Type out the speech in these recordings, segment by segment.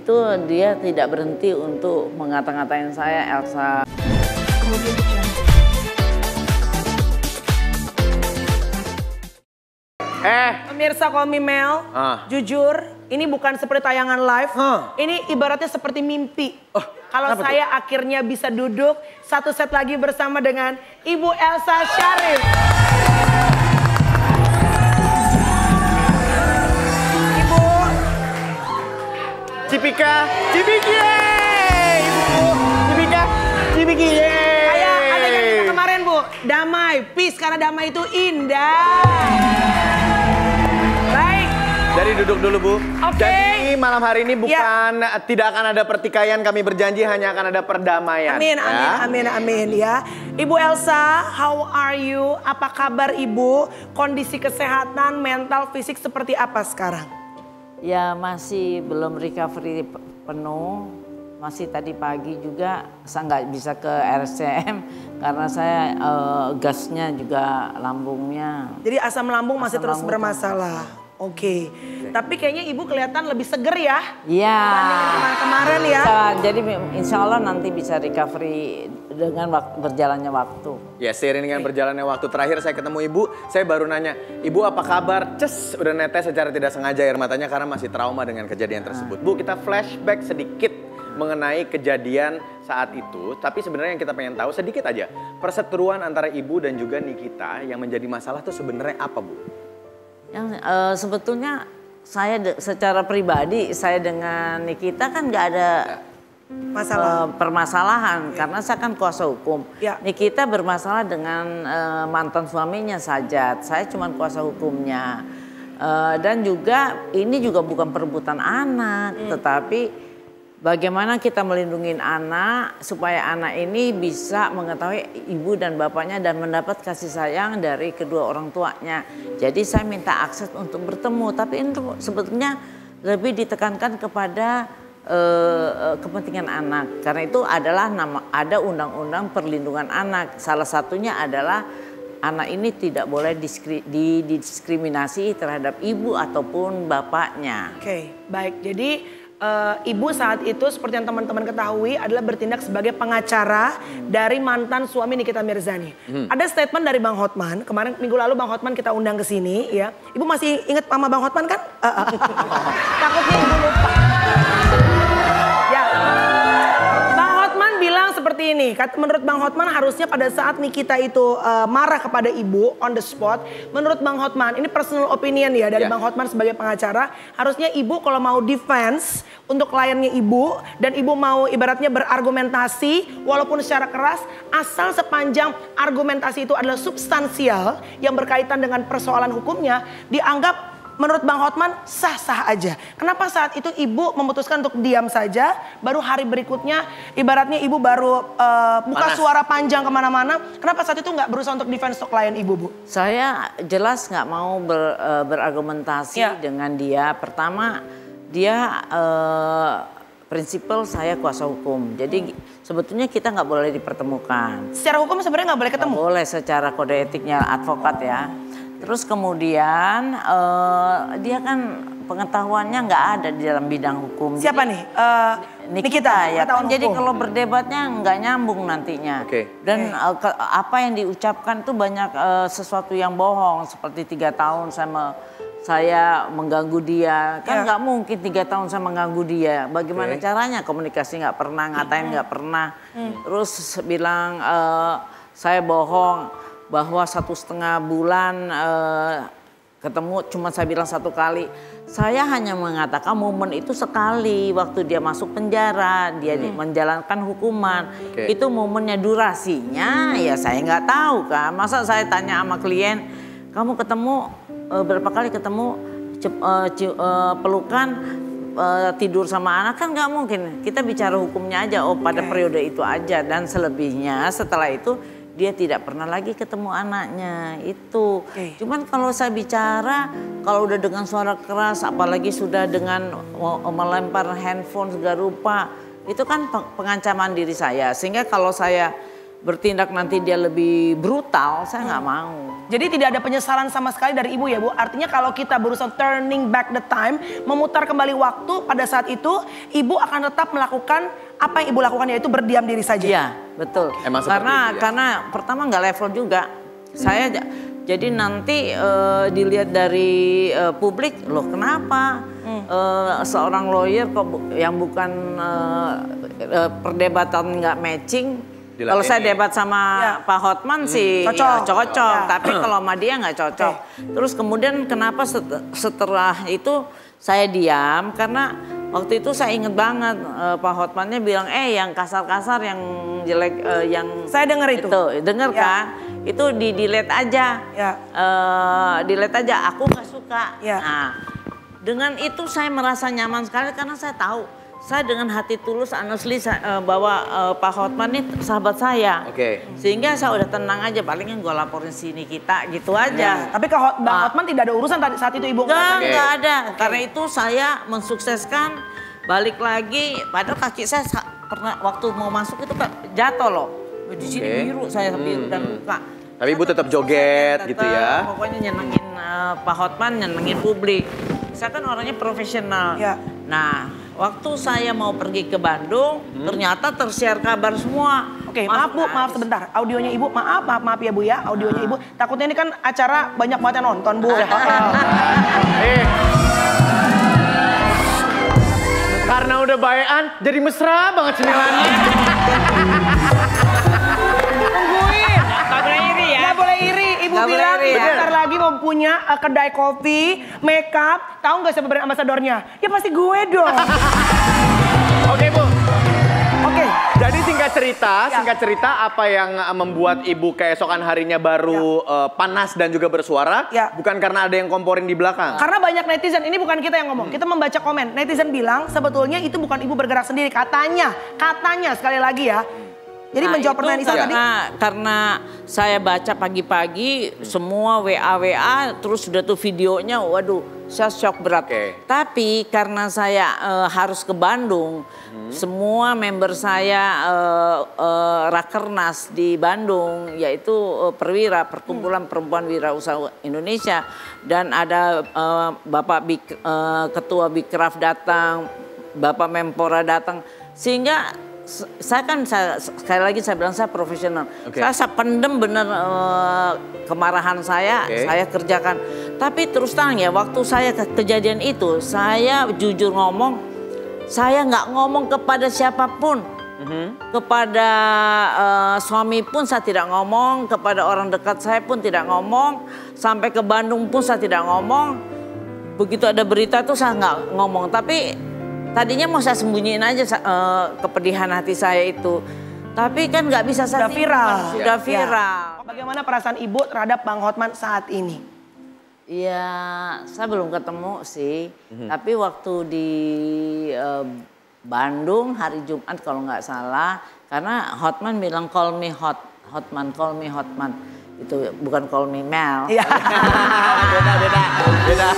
itu dia tidak berhenti untuk mengata-ngatain saya, Elsa. Pemirsa Call Me Mel, jujur ini bukan seperti tayangan live, ini ibaratnya seperti mimpi. Kalau saya akhirnya bisa duduk satu set lagi bersama dengan Ibu Elsa Sharif. Ibu Cipika, Cipiki, Ibu Cipika, Cipiki. Kayak adegan kita kemarin Bu, damai, peace karena damai itu indah. Baik. Jadi duduk dulu Bu. Oke. Jadi malam hari ini bukan tidak akan ada pertikaian, kami berjanji hanya akan ada perdamaian. Amin, amin, ya. amin, amin ya. Ibu Elsa, how are you? Apa kabar Ibu? Kondisi kesehatan, mental, fisik seperti apa sekarang? Ya masih belum recovery penuh. Masih tadi pagi juga saya nggak bisa ke RSCM karena saya gasnya juga lambungnya. Jadi asam lambung masih terus bermasalah. Oke. Tapi kayaknya Ibu kelihatan lebih seger ya? Iya. Dibandingin kemarin ya? Jadi insya Allah nanti bisa recovery dengan berjalannya waktu. Ya seiring dengan berjalannya waktu. Terakhir saya ketemu Ibu, saya baru nanya, Ibu apa kabar? Ces, udah netes secara tidak sengaja air matanya karena masih trauma dengan kejadian tersebut. Bu, kita flashback sedikit mengenai kejadian saat itu. Tapi sebenarnya yang kita pengen tahu sedikit aja. Perseteruan antara Ibu dan juga Nikita yang menjadi masalah tuh sebenarnya apa Bu? Yang sebetulnya saya secara pribadi saya dengan Nikita kan nggak ada permasalahan karena saya kan kuasa hukum. Ya. Nikita bermasalah dengan mantan suaminya Sajat. Saya cuma kuasa hukumnya. Dan juga ini juga bukan perebutan anak, tetapi bagaimana kita melindungi anak supaya anak ini bisa mengetahui ibu dan bapaknya dan mendapat kasih sayang dari kedua orang tuanya. Jadi saya minta akses untuk bertemu, tapi ini sebetulnya lebih ditekankan kepada kepentingan anak. Karena itu adalah ada undang-undang perlindungan anak. Salah satunya adalah anak ini tidak boleh didiskriminasi terhadap ibu ataupun bapaknya. Oke, baik. Jadi Ibu saat itu seperti yang teman-teman ketahui adalah bertindak sebagai pengacara dari mantan suami Nikita Mirzani. Ada statement dari Bang Hotman, kemarin minggu lalu Bang Hotman kita undang ke sini ya. Ibu masih ingat sama Bang Hotman kan? Takutnya Ibu lupa. Ya. Bang Hotman bilang seperti ini, menurut Bang Hotman harusnya pada saat Nikita itu marah kepada Ibu on the spot, menurut Bang Hotman, ini personal opinion ya dari Bang Hotman sebagai pengacara, harusnya Ibu kalau mau defense untuk kliennya Ibu dan Ibu mau ibaratnya berargumentasi walaupun secara keras, asal sepanjang argumentasi itu adalah substansial yang berkaitan dengan persoalan hukumnya, dianggap menurut Bang Hotman sah-sah aja. Kenapa saat itu Ibu memutuskan untuk diam saja, baru hari berikutnya ibaratnya Ibu baru buka suara panjang kemana-mana, kenapa saat itu nggak berusaha untuk defense untuk klien Ibu, Bu? Saya jelas nggak mau berargumentasi dengan dia. Pertama, dia prinsipal saya kuasa hukum. Jadi sebetulnya kita nggak boleh dipertemukan. Secara hukum sebenarnya nggak boleh ketemu? Nggak boleh secara kode etiknya advokat ya. Terus kemudian dia kan pengetahuannya nggak ada di dalam bidang hukum. Siapa nih? Nikita ya. Jadi kalau berdebatnya nggak nyambung nantinya. Dan apa yang diucapkan itu banyak sesuatu yang bohong. Seperti 3 tahun saya mengganggu dia. Kan nggak mungkin 3 tahun saya mengganggu dia. Bagaimana caranya? Komunikasi nggak pernah, ngatain nggak pernah. Terus bilang saya bohong. Bahwa 1,5 bulan ketemu cuma saya bilang 1 kali. Saya hanya mengatakan momen itu sekali waktu dia masuk penjara, dia menjalankan hukuman. Itu momennya, durasinya ya saya nggak tahu kan. Masa saya tanya sama klien, kamu ketemu berapa kali ketemu, pelukan, tidur sama anak, kan nggak mungkin. Kita bicara hukumnya aja, pada periode itu aja, dan selebihnya setelah itu dia tidak pernah lagi ketemu anaknya itu. Cuman kalau saya bicara, kalau udah dengan suara keras, apalagi sudah dengan melempar handphone segala rupa, itu kan pengancaman diri saya. Sehingga kalau saya bertindak nanti dia lebih brutal, saya nggak mau. Jadi tidak ada penyesalan sama sekali dari ibu ya Bu. Artinya kalau kita berusaha turning back the time, memutar kembali waktu pada saat itu, ibu akan tetap melakukan apa yang ibu lakukan, yaitu berdiam diri saja. Iya, betul. Emang seperti itu, ya? Karena pertama nggak level juga. Saya jadi nanti dilihat dari publik, loh kenapa seorang lawyer kok yang bukan perdebatan nggak matching. Kalau saya debat sama Pak Hotman sih cocok. Ya. Tapi kalau sama dia nggak cocok. Terus kemudian kenapa setelah itu saya diam? Karena waktu itu saya inget banget Pak Hotmannya bilang, yang kasar-kasar, yang jelek, yang... Saya dengar itu. Dengar kan? Itu di-delete aja. Delete aja, aku nggak suka. Nah, dengan itu saya merasa nyaman sekali karena saya tahu. Saya dengan hati tulus, honestly, bahwa Pak Hotman ini sahabat saya. Sehingga saya udah tenang aja, palingan gue laporin sini kita gitu aja. Tapi Bang Hotman tidak ada urusan saat itu ibu? Nggak ada, karena itu saya mensukseskan balik lagi. Padahal kaki saya pernah waktu mau masuk itu jatuh loh. Di sini biru, saya biru dan luka. Tapi ibu tetap joget gitu ya? Pokoknya nyenengin Pak Hotman, nyenengin publik. Saya kan orangnya profesional. Nah, waktu saya mau pergi ke Bandung, ternyata tersiar kabar semua. Maaf Bu, maaf sebentar. Audionya Ibu, maaf ya Bu ya, audionya Ibu. Takutnya ini kan acara banyak banget yang nonton Bu. Karena udah bayan, jadi mesra banget cemilannya. Tungguin. Gak boleh iri ya. Gak boleh iri. Ibu bilang bentar lagi mau punya kedai kopi, makeup. Tahu nggak siapa brand ambasadornya? Ya pasti gue dong. Oke Bu. Jadi singkat cerita apa yang membuat ibu keesokan harinya baru panas dan juga bersuara, bukan karena ada yang komporin di belakang. Karena banyak netizen, ini bukan kita yang ngomong, kita membaca komen. Netizen bilang sebetulnya itu bukan ibu bergerak sendiri, katanya sekali lagi ya. Jadi menjawab pertanyaan Isa tadi. Karena saya baca pagi-pagi semua WA, terus sudah tuh videonya, waduh saya shock berat. Tapi karena saya harus ke Bandung, semua member saya Rakernas di Bandung, yaitu Perwira, Perkumpulan Perempuan Wirausaha Indonesia. Dan ada Bapak Ketua Bikraf datang, Bapak Menpora datang, sehingga sekali lagi saya bilang saya profesional. Saya pendem bener kemarahan saya kerjakan. Tapi terus terang ya, waktu saya kejadian itu, saya jujur ngomong, saya nggak ngomong kepada siapapun. Kepada suami pun saya tidak ngomong, kepada orang dekat saya pun tidak ngomong, sampai ke Bandung pun saya tidak ngomong. Begitu ada berita tuh saya nggak ngomong, tapi tadinya mau saya sembunyiin aja kepedihan hati saya itu. Tapi kan nggak bisa saya sudah viral. Bagaimana perasaan ibu terhadap Bang Hotman saat ini? Ya, saya belum ketemu sih. Tapi waktu di Bandung hari Jumat kalau nggak salah, karena Hotman bilang call me Hotman. Itu bukan call me Mel. Beda.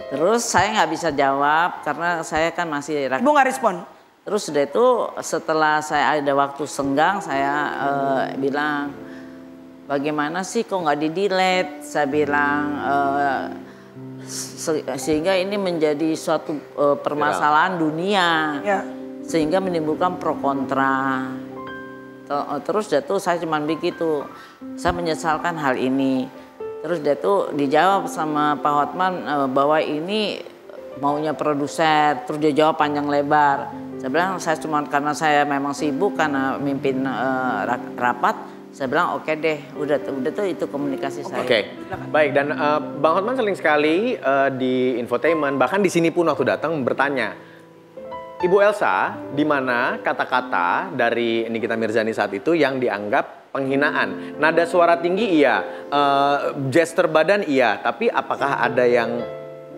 Terus saya nggak bisa jawab karena saya kan masih... Ibu nggak respon? Terus udah itu setelah saya ada waktu senggang, saya bilang, bagaimana sih kok nggak di-delete? Saya bilang, sehingga ini menjadi suatu permasalahan dunia. Sehingga menimbulkan pro kontra. Terus udah itu saya cuma begitu, saya menyesalkan hal ini. Terus dia tuh dijawab sama Pak Hotman bahwa ini maunya produser. Terus dia jawab panjang lebar. Saya bilang karena saya memang sibuk karena mimpin rapat. Saya bilang oke deh, udah tuh itu komunikasi saya. Baik, dan Bang Hotman sering sekali di infotainment, bahkan di sini pun waktu datang bertanya, Ibu Elsa, di mana kata-kata dari Nikita Mirzani saat itu yang dianggap penghinaan. Nada suara tinggi iya, gestur badan iya, tapi apakah ada yang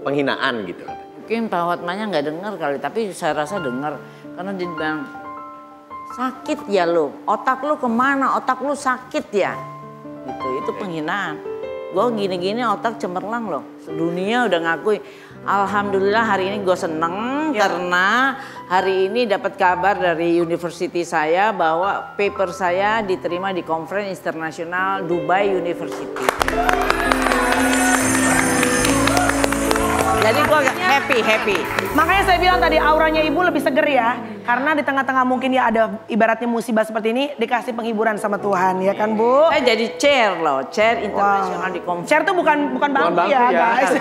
penghinaan gitu? Mungkin Pak Hotmannya nggak dengar kali, tapi saya rasa dengar. Karena dia bilang, sakit ya lo, otak lo kemana, otak lo sakit ya. Gitu, itu penghinaan. Gue gini-gini otak cemerlang loh, dunia udah ngakui. Alhamdulillah hari ini gue seneng karena hari ini dapat kabar dari university saya bahwa paper saya diterima di Conference International Dubai University. Jadi gue happy. Makanya saya bilang tadi auranya ibu lebih seger ya. Karena di tengah-tengah mungkin ya ada ibaratnya musibah seperti ini dikasih penghiburan sama Tuhan ya kan Bu? Saya jadi chair loh, chair internasional di conference. Chair tuh bukan bangku ya guys.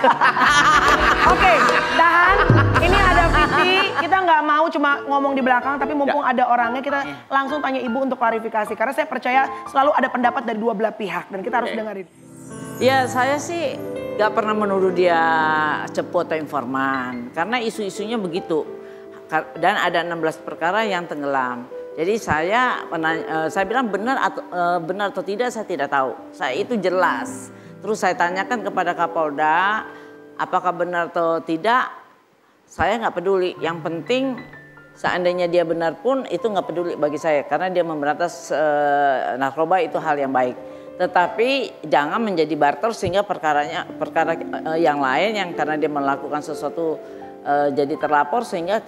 Oke, tahan. Ini ada Vivi, kita nggak mau cuma ngomong di belakang tapi mumpung ada orangnya kita langsung tanya ibu untuk klarifikasi. Karena saya percaya selalu ada pendapat dari dua belah pihak dan kita harus dengerin. Ya saya sih gak pernah menuduh dia cepu atau informan. Karena isu-isunya begitu. Dan ada 16 perkara yang tenggelam. Jadi saya bilang benar atau tidak saya tidak tahu. Saya itu jelas. Terus saya tanyakan kepada Kapolda apakah benar atau tidak. Saya gak peduli. Yang penting seandainya dia benar pun itu gak peduli bagi saya. Karena dia memberantas narkoba itu hal yang baik. Tetapi jangan menjadi barter sehingga perkara yang lain yang karena dia melakukan sesuatu jadi terlapor sehingga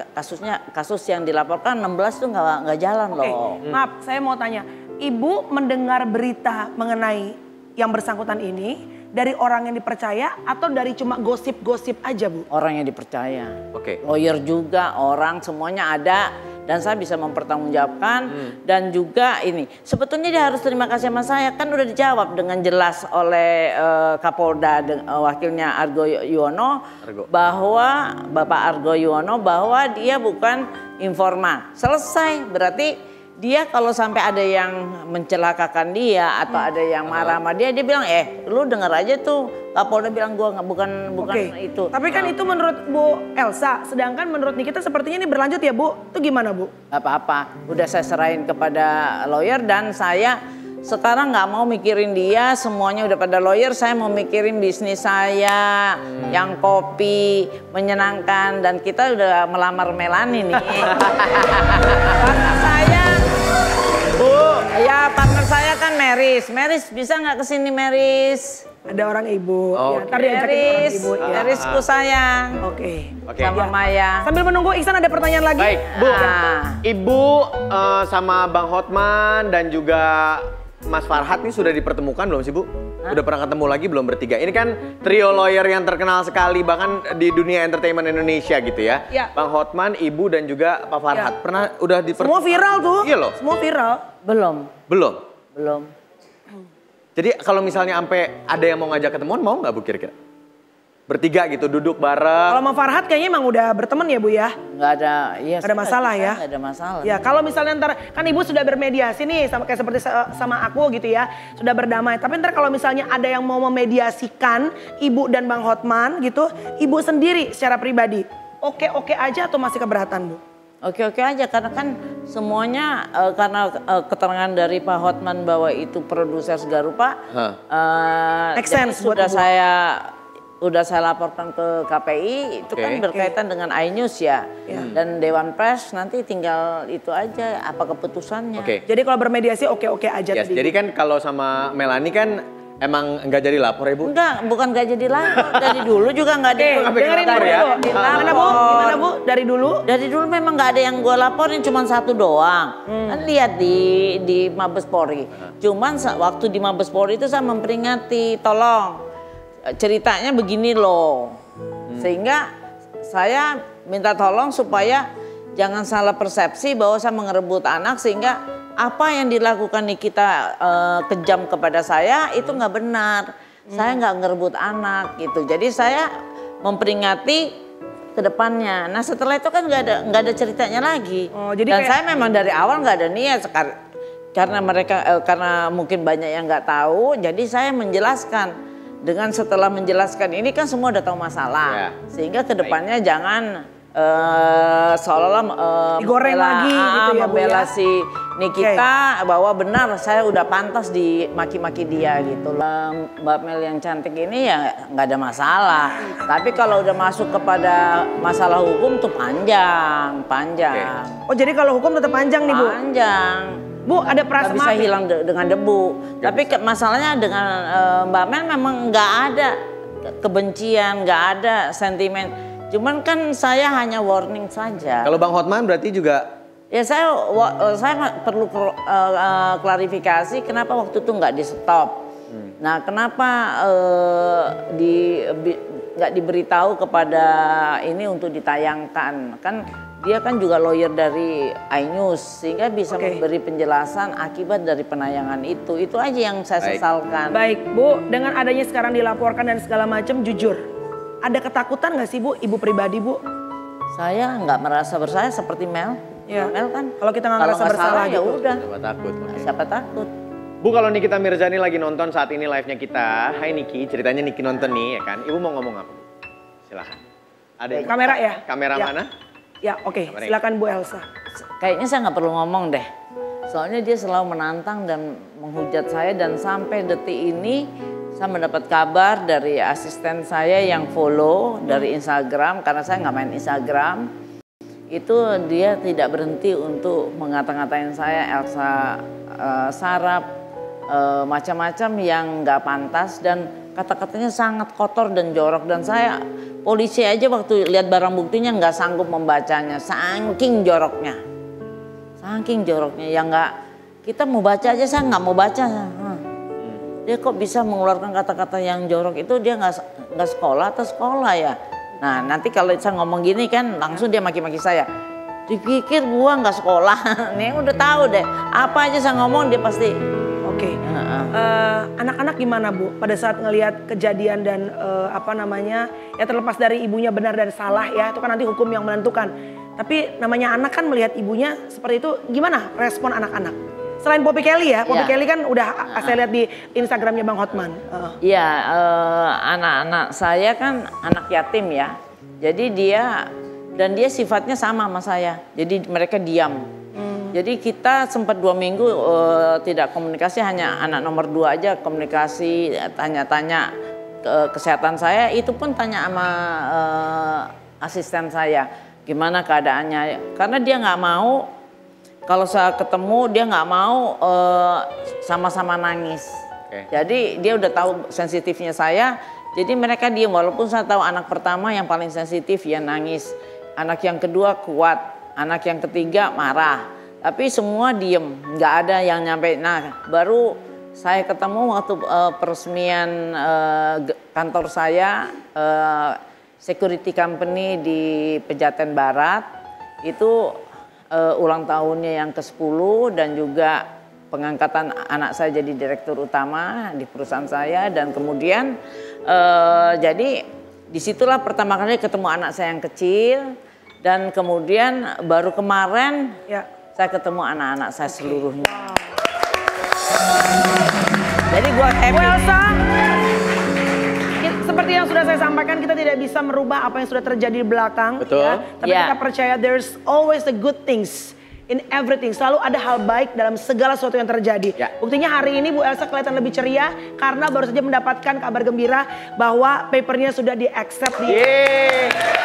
kasus yang dilaporkan 16 itu nggak jalan loh. Maaf, saya mau tanya, ibu mendengar berita mengenai yang bersangkutan ini dari orang yang dipercaya atau dari cuma gosip-gosip aja Bu? Orang yang dipercaya. Lawyer juga, orang semuanya ada. Dan saya bisa mempertanggungjawabkan dan juga ini. Sebetulnya dia harus terima kasih sama saya. Kan udah dijawab dengan jelas oleh Kapolda wakilnya Argo Yuwono. Bahwa Bapak Argo Yuwono bahwa dia bukan informan. Selesai berarti dia kalau sampai ada yang mencelakakan dia atau ada yang marah sama dia bilang lu denger aja tuh Kapolda bilang gua bukan itu. Tapi kan itu menurut Bu Elsa, sedangkan menurut Nikita sepertinya ini berlanjut ya Bu. Itu gimana Bu? Apa-apa, udah saya serahin kepada lawyer dan saya sekarang nggak mau mikirin dia, semuanya udah pada lawyer, saya mau mikirin bisnis saya yang kopi, menyenangkan dan kita udah melamar Melani nih. Partner saya, Bu, ya partner saya kan Meris bisa nggak kesini Meris? Ada orang ibu, ya, ntar diajakin orang ibu. Merisku sayang. Oke. Sama Maya. Sambil menunggu Iksan ada pertanyaan lagi. Baik, Bu. Ibu sama Bang Hotman dan juga Mas Farhad nih sudah dipertemukan belum sih Bu? Udah pernah ketemu lagi belum bertiga? Ini kan trio lawyer yang terkenal sekali bahkan di dunia entertainment Indonesia gitu ya. Bang Hotman, Ibu dan juga Pak Farhad. Pernah udah dipertemukan? Semua viral tuh. Iya loh. Semua viral. Belum. Jadi kalau misalnya sampai ada yang mau ngajak ketemuan mau nggak Bu kira-kira? Bertiga gitu duduk bareng. Kalau sama Farhad kayaknya emang udah berteman ya Bu ya? Nggak ada, iya. Nggak ada masalah ya? Nggak ada masalah. Ya kalau misalnya ntar, kan Ibu sudah bermediasi nih sama kayak seperti sama aku gitu ya. Sudah berdamai. Tapi ntar kalau misalnya ada yang mau memediasikan Ibu dan Bang Hotman gitu. Ibu sendiri secara pribadi, oke-oke aja atau masih keberatan Bu? Oke-oke aja karena kan semuanya karena keterangan dari Pak Hotman bahwa itu produser Segarupa. Make sense buat Udah saya laporkan ke KPI, itu kan berkaitan dengan iNews ya. Dan Dewan Pers nanti tinggal itu aja apa keputusannya. Jadi kalau bermediasi oke-oke aja tadi. Jadi kan kalau sama Melani kan emang nggak jadi lapor ya Bu? Enggak, bukan nggak jadi lapor. Dari dulu juga nggak dengerin dulu ya. Gimana Bu? Dari dulu? Dari dulu memang nggak ada yang gue laporin, cuma satu doang. Kan lihat di Mabes Polri. Cuman waktu di Mabes Polri itu saya memperingati, tolong. Ceritanya begini loh, sehingga saya minta tolong supaya jangan salah persepsi bahwa saya mengerebut anak sehingga apa yang dilakukan Nikita kejam kepada saya itu nggak benar. Saya nggak ngerebut anak gitu. Jadi saya memperingati ke depannya. Nah setelah itu kan nggak ada ceritanya lagi. Dan saya memang dari awal nggak ada niat karena mungkin banyak yang nggak tahu. Jadi saya menjelaskan. Dengan setelah menjelaskan ini kan semua udah tahu masalah, sehingga kedepannya jangan seolah-olah digoreng lagi gitu ya Bu ya. Si Nikita bahwa benar saya udah pantas dimaki-maki dia gitu. Mbak Mel yang cantik ini ya nggak ada masalah. Tapi kalau udah masuk kepada masalah hukum tuh panjang. Oh jadi kalau hukum tetap panjang nih Bu? Panjang. Bu ada perasaan bisa hilang dengan debu. Tapi masalahnya dengan Mbak Mel memang nggak ada kebencian, nggak ada sentimen. Cuman kan saya hanya warning saja. Kalau Bang Hotman berarti juga... Ya saya perlu klarifikasi kenapa waktu itu nggak di stop. Nah kenapa nggak diberitahu kepada ini untuk ditayangkan. Kan dia kan juga lawyer dari iNews sehingga bisa memberi penjelasan akibat dari penayangan itu. Itu aja yang saya sesalkan. Baik Bu, dengan adanya sekarang dilaporkan dan segala macam, jujur. Ada ketakutan nggak sih Bu, ibu pribadi Bu? Saya nggak merasa bersalah seperti Mel. Ya. Mel kan kalau kita nggak ngerasa bersalah ya gitu. udah. Siapa takut? Siapa takut? Bu, kalau Nikita Mirzani lagi nonton saat ini live-nya kita. Hai Niki, ceritanya Niki nonton nih ya kan. Ibu mau ngomong apa? Silahkan. Ada yang... Kamera ya? Kamera ya. mana? Ya oke, silakan Bu Elsa. Kayaknya saya nggak perlu ngomong deh. Soalnya dia selalu menantang dan menghujat saya dan sampai detik ini saya mendapat kabar dari asisten saya yang follow dari Instagram karena saya nggak main Instagram. Itu dia tidak berhenti untuk ngata-ngatain saya Elsa sarap macam-macam yang nggak pantas dan kata-katanya sangat kotor dan jorok dan saya polisi aja waktu lihat barang buktinya nggak sanggup membacanya saking joroknya yang nggak kita mau baca aja saya nggak mau baca. Dia kok bisa mengeluarkan kata-kata yang jorok itu dia nggak sekolah atau sekolah ya. Nah nanti kalau saya ngomong gini kan langsung dia maki-maki saya. Dipikir gua nggak sekolah, nih udah tahu deh. Apa aja saya ngomong dia pasti. Oke. Anak-anak gimana Bu pada saat ngelihat kejadian dan apa namanya ya terlepas dari ibunya benar dan salah ya itu kan nanti hukum yang menentukan. Tapi namanya anak kan melihat ibunya seperti itu gimana respon anak-anak? Selain Poppy Kelly ya, Poppy Kelly kan udah saya lihat di Instagramnya Bang Hotman. Iya, anak-anak saya kan anak yatim ya. Jadi dia sifatnya sama saya. Jadi mereka diam. Jadi kita sempat 2 minggu tidak komunikasi, hanya anak nomor 2 aja komunikasi, tanya-tanya kesehatan saya. Itu pun tanya sama asisten saya, gimana keadaannya. Karena dia nggak mau. Kalau saya ketemu dia nggak mau sama-sama nangis. Jadi dia udah tahu sensitifnya saya. Jadi mereka diam walaupun saya tahu anak pertama yang paling sensitif ya nangis. Anak yang kedua kuat. Anak yang ketiga marah. Tapi semua diem. Nggak ada yang nyampe. Nah baru saya ketemu waktu peresmian kantor saya. Security company di Pejaten Barat. Itu ulang tahunnya yang ke-10 dan juga pengangkatan anak saya jadi direktur utama di perusahaan saya dan kemudian jadi disitulah pertama kali ketemu anak saya yang kecil dan kemudian baru kemarin saya ketemu anak-anak saya seluruhnya. Jadi gua happy. Bu Elsa, seperti yang sudah saya sampaikan kita tidak bisa merubah apa yang sudah terjadi di belakang. Betul. Ya. Tapi kita percaya there's always the good things in everything. Selalu ada hal baik dalam segala sesuatu yang terjadi. Buktinya hari ini Bu Elsa kelihatan lebih ceria karena baru saja mendapatkan kabar gembira bahwa papernya sudah di-accept.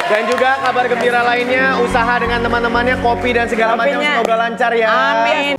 Dan juga kabar gembira lainnya usaha dengan teman-temannya kopi dan segala macam semoga lancar ya. Amin.